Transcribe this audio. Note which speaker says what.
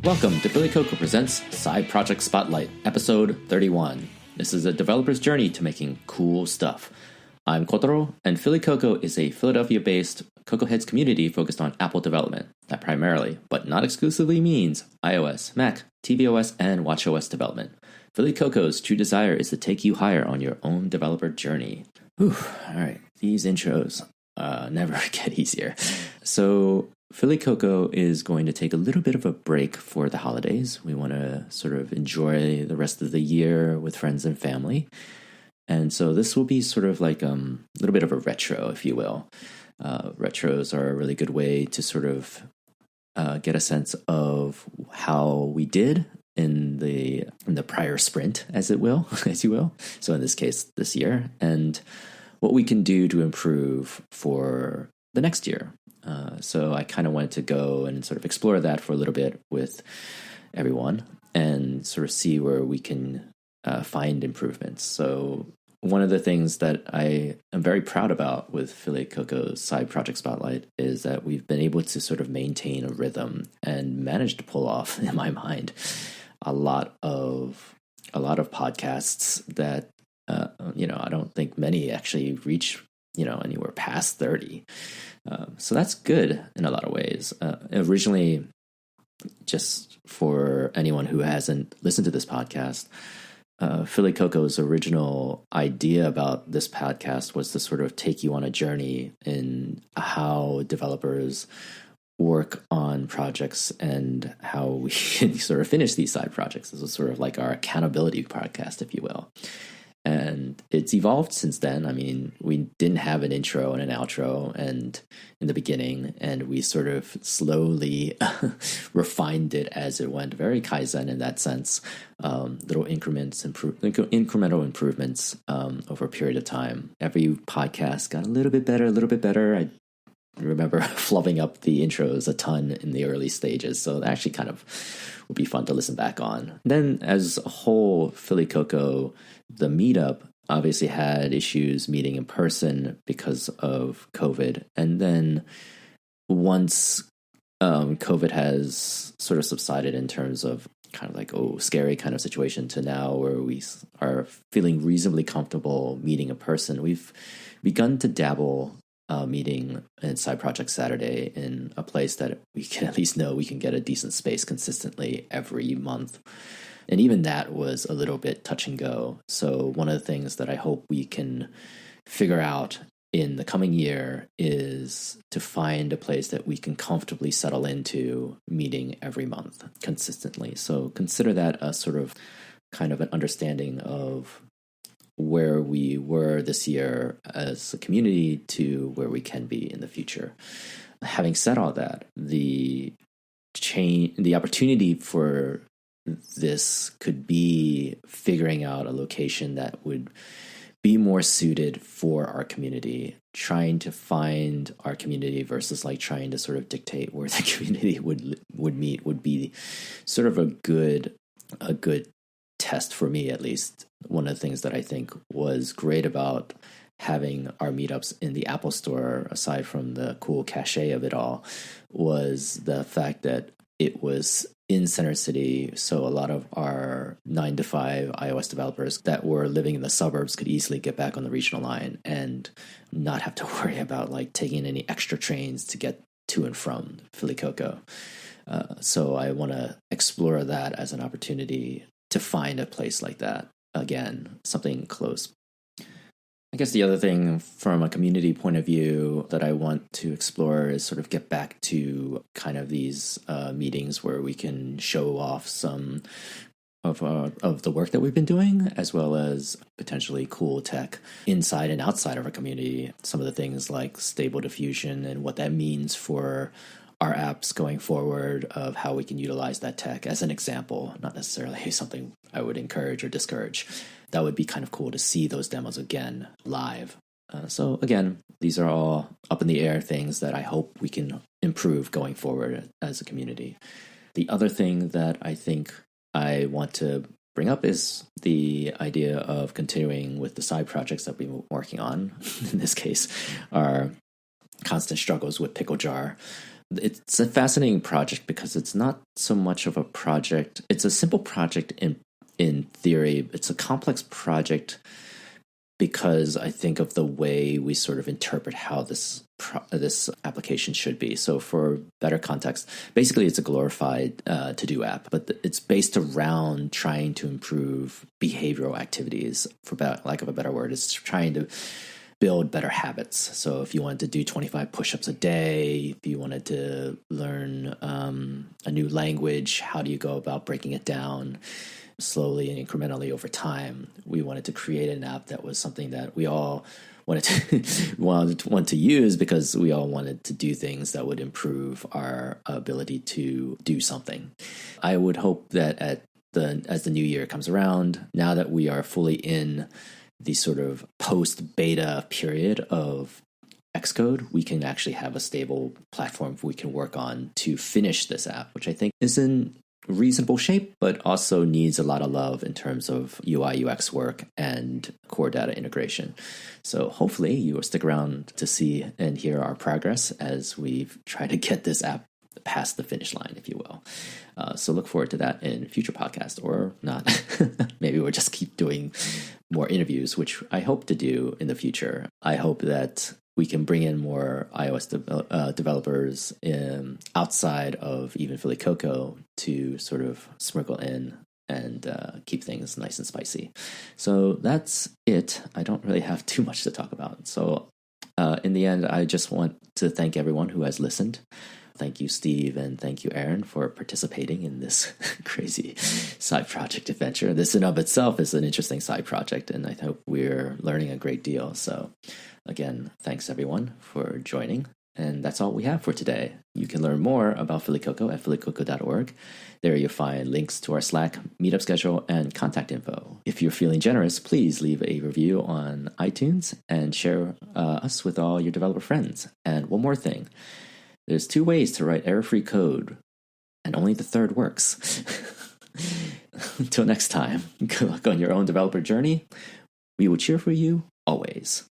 Speaker 1: Welcome to Philly Cocoa Presents Side Project Spotlight, Episode 31. This is a developer's journey to making cool stuff. I'm Kotaro, and Philly Cocoa is a Philadelphia-based CocoaHeads community focused on Apple development that primarily, but not exclusively, means iOS, Mac, tvOS, and watchOS development. Philly Cocoa's true desire is to take you higher on your own developer journey. Whew, all right, these intros never get easier. So Philly Cocoa is going to take a little bit of a break for the holidays. We want to sort of enjoy the rest of the year with friends and family. And so this will be sort of like a little bit of a retro, if you will. Retros are a really good way to sort of get a sense of how we did in the prior sprint, as you will. So in this case, this year, and what we can do to improve for the next year. So I kind of wanted to go and sort of explore that for a little bit with everyone and sort of see where we can find improvements. So one of the things that I am very proud about with Philly Cocoa's Side Project Spotlight is that we've been able to sort of maintain a rhythm and manage to pull off, in my mind, a lot of podcasts that I don't think many actually reach anywhere past 30. So that's good in a lot of ways. Originally, just for anyone who hasn't listened to this podcast, Philly Cocoa's original idea about this podcast was to sort of take you on a journey in how developers work on projects and how we can sort of finish these side projects. This was sort of like our accountability podcast, if you will. And it's evolved since then. I mean, we didn't have an intro and an outro and in the beginning, and we sort of slowly refined it as it went. Very Kaizen in that sense. Little incremental improvements over a period of time. Every podcast got a little bit better. I remember flubbing up the intros a ton in the early stages, so that actually kind of would be fun to listen back on. Then as a whole, Philly Cocoa, the meetup, obviously had issues meeting in person because of COVID. And then once COVID has sort of subsided in terms of kind of like, scary kind of situation to now where we are feeling reasonably comfortable meeting in person, we've begun to dabble meeting in Side Project Saturday in a place that we can at least know we can get a decent space consistently every month. And even that was a little bit touch and go. So one of the things that I hope we can figure out in the coming year is to find a place that we can comfortably settle into meeting every month consistently. So consider that a sort of kind of an understanding of where we were this year as a community to where we can be in the future. Having said all that, the opportunity for this could be figuring out a location that would be more suited for our community, trying to find our community versus like trying to sort of dictate where the community would meet would be sort of a good test for me, at least. One of the things that I think was great about having our meetups in the Apple Store, aside from the cool cachet of it all, was the fact that it was in Center City, so a lot of our 9-to-5 iOS developers that were living in the suburbs could easily get back on the regional line and not have to worry about like taking any extra trains to get to and from Philly Cocoa. So I want to explore that as an opportunity to find a place like that. Again, something close. I guess the other thing from a community point of view that I want to explore is sort of get back to kind of these meetings where we can show off some of the work that we've been doing, as well as potentially cool tech inside and outside of our community. Some of the things like Stable Diffusion and what that means for our apps going forward, of how we can utilize that tech as an example, not necessarily something I would encourage or discourage. That would be kind of cool to see those demos again live. So again, these are all up in the air things that I hope we can improve going forward as a community. The other thing that I think I want to bring up is the idea of continuing with the side projects that we've been working on. In this case, our constant struggles with Pickle Jar. It's a fascinating project because it's not so much of a project. It's a simple project in theory. It's a complex project because I think of the way we sort of interpret how this application should be. So for better context, basically it's a glorified to-do app, but it's based around trying to improve behavioral activities, for lack of a better word. It's trying to build better habits. So if you wanted to do 25 push-ups a day, if you wanted to learn a new language, how do you go about breaking it down slowly and incrementally over time? We wanted to create an app that was something that we all wanted to use because we all wanted to do things that would improve our ability to do something. I would hope that as the new year comes around, now that we are fully in the sort of post-beta period of Xcode, we can actually have a stable platform we can work on to finish this app, which I think is in reasonable shape, but also needs a lot of love in terms of UI, UX work and core data integration. So hopefully you will stick around to see and hear our progress as we try to get this app past the finish line, if you will. So look forward to that in future podcasts, or not. Maybe we'll just keep doing more interviews, which I hope to do in the future. I hope that we can bring in more iOS developers outside of even Philly Cocoa to sort of sprinkle in and keep things nice and spicy. So that's it. I don't really have too much to talk about. So in the end, I just want to thank everyone who has listened. Thank you, Steve, and thank you, Aaron, for participating in this crazy side project adventure. This in of itself is an interesting side project, and I hope we're learning a great deal. So again, thanks everyone for joining. And that's all we have for today. You can learn more about Philly Cocoa at phillycocoa.org. There you'll find links to our Slack, meetup schedule, and contact info. If you're feeling generous, please leave a review on iTunes and share us with all your developer friends. And one more thing. There's 2 ways to write error-free code, and only the third works. Until next time, good luck on your own developer journey. We will cheer for you always.